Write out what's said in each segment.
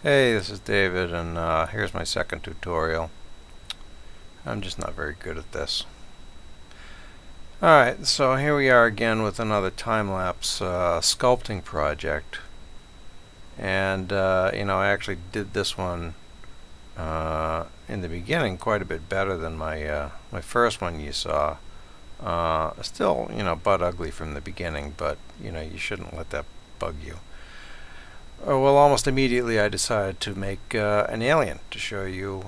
Hey, this is David, and here's my second tutorial. I'm just not very good at this. Alright, so here we are again with another time-lapse sculpting project. And, I actually did this one in the beginning quite a bit better than my first one you saw. Still, butt ugly from the beginning, but, you shouldn't let that bug you. Well, almost immediately I decided to make an alien to show you,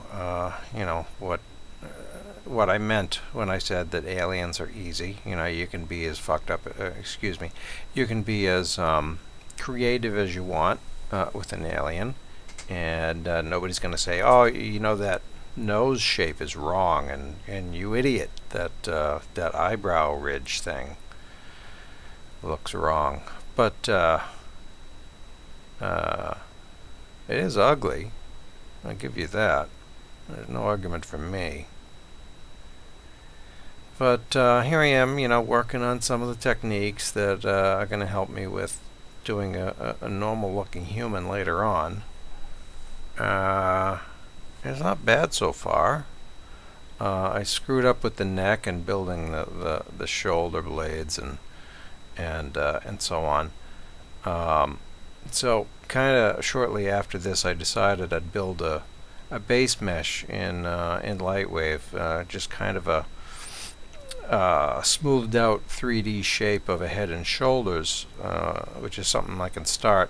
what I meant when I said that aliens are easy. You can be as fucked up, you can be as creative as you want with an alien, and nobody's going to say, oh, that nose shape is wrong, and you idiot, that eyebrow ridge thing looks wrong. But it is ugly. I'll give you that. There's no argument from me. But here I am, working on some of the techniques that are going to help me with doing a normal-looking human later on. It's not bad so far. I screwed up with the neck and building the shoulder blades and so on. So kind of shortly after this, I decided I'd build a base mesh in Lightwave, just kind of a smoothed out 3D shape of a head and shoulders, which is something I can start.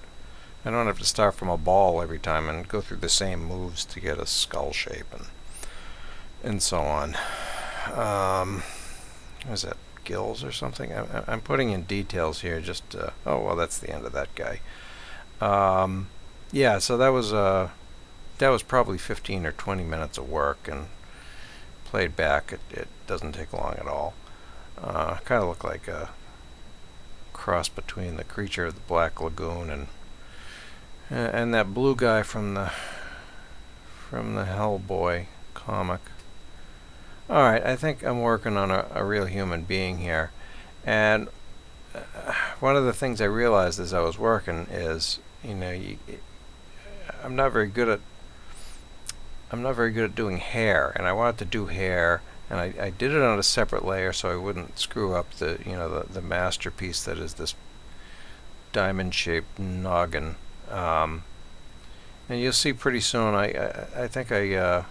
I don't have to start from a ball every time and go through the same moves to get a skull shape and so on. Is that gills or something? I'm putting in details here. Just oh well, that's the end of that guy. Yeah, so that was probably 15 or 20 minutes of work, and played back, it doesn't take long at all. Kind of look like a cross between the creature of the Black Lagoon and that blue guy from the Hellboy comic. All right, I think I'm working on a real human being here, and one of the things I realized as I was working is, I'm not very good at doing hair, and I wanted to do hair, and I did it on a separate layer so I wouldn't screw up the masterpiece that is this diamond-shaped noggin. And you'll see pretty soon. I think I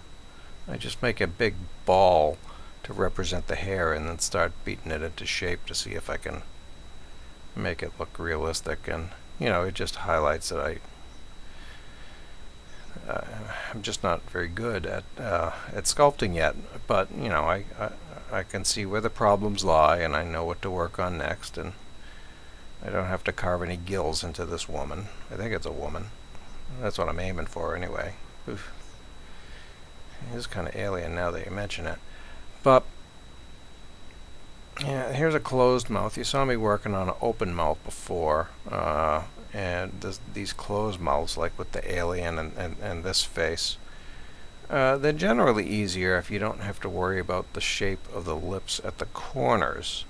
just make a big ball to represent the hair, and then start beating it into shape to see if I can make it look realistic. And it just highlights that I'm just not very good at sculpting yet, but I can see where the problems lie, and I know what to work on next, and I don't have to carve any gills into this woman. I think it's a woman. That's what I'm aiming for anyway. Oof. It is kind of alien now that you mention it. But yeah, here's a closed mouth. You saw me working on an open mouth before, and these closed mouths, like with the alien and this face, they're generally easier if you don't have to worry about the shape of the lips at the corners.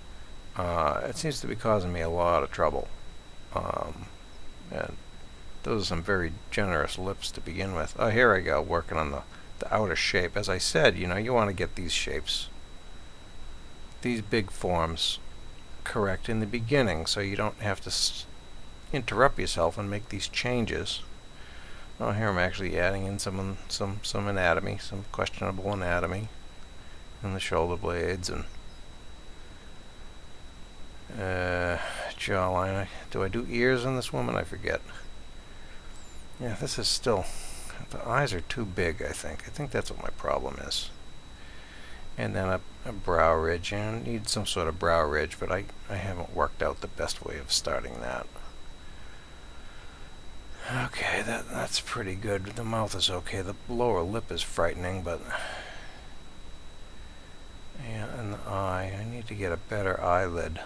It seems to be causing me a lot of trouble. And those are some very generous lips to begin with. Oh, here I go, working on the outer shape. As I said, you want to get these shapes, these big forms, correct in the beginning, so you don't have to interrupt yourself and make these changes. Oh, here I'm actually adding in some anatomy, some questionable anatomy in the shoulder blades and jawline. Do I do ears on this woman? I forget. Yeah, this is still, the eyes are too big, I think. I think that's what my problem is. And then a brow ridge, and I need some sort of brow ridge, but I haven't worked out the best way of starting that. Okay, that's pretty good. The mouth is okay. The lower lip is frightening, but yeah, and the eye. I need to get a better eyelid.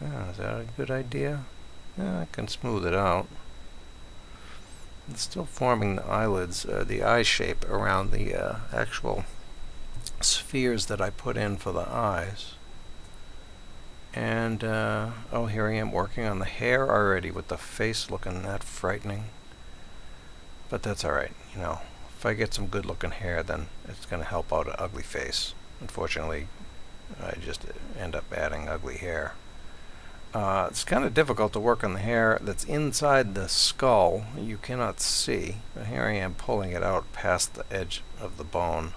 Oh, is that a good idea? Yeah, I can smooth it out. It's still forming the eyelids, the eye shape around the actual spheres that I put in for the eyes. And oh, here I am working on the hair already with the face looking that frightening. But that's alright, you know. If I get some good looking hair, then it's going to help out an ugly face. Unfortunately, I just end up adding ugly hair. It's kind of difficult to work on the hair that's inside the skull. You cannot see. But here I am pulling it out past the edge of the bone.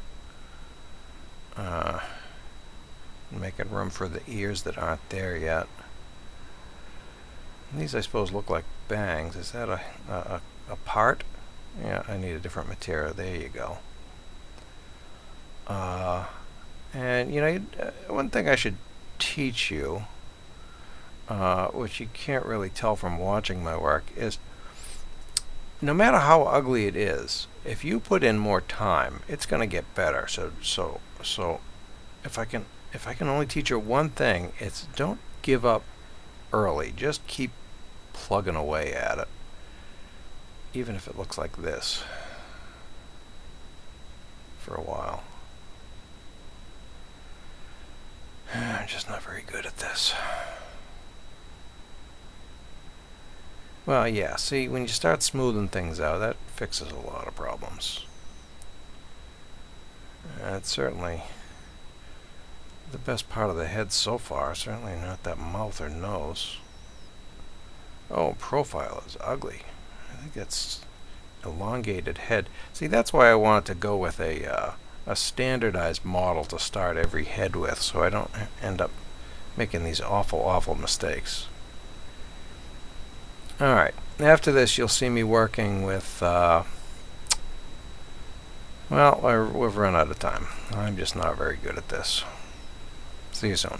Making room for the ears that aren't there yet. And these, I suppose, look like bangs. Is that a part? Yeah, I need a different material. There you go. And you know, one thing I should teach you, which you can't really tell from watching my work, is no matter how ugly it is, if you put in more time, it's going to get better. So if I can only teach you one thing, it's don't give up early. Just keep plugging away at it, even if it looks like this for a while. I'm just not very good at this. Well, yeah, see, when you start smoothing things out, that fixes a lot of problems. It's certainly the best part of the head so far, certainly not that mouth or nose. Oh, profile is ugly. I think that's elongated head. See, that's why I wanted to go with a standardized model to start every head with, so I don't end up making these awful mistakes. Alright, after this you'll see me working with, well, we've run out of time. I'm just not very good at this. See you soon.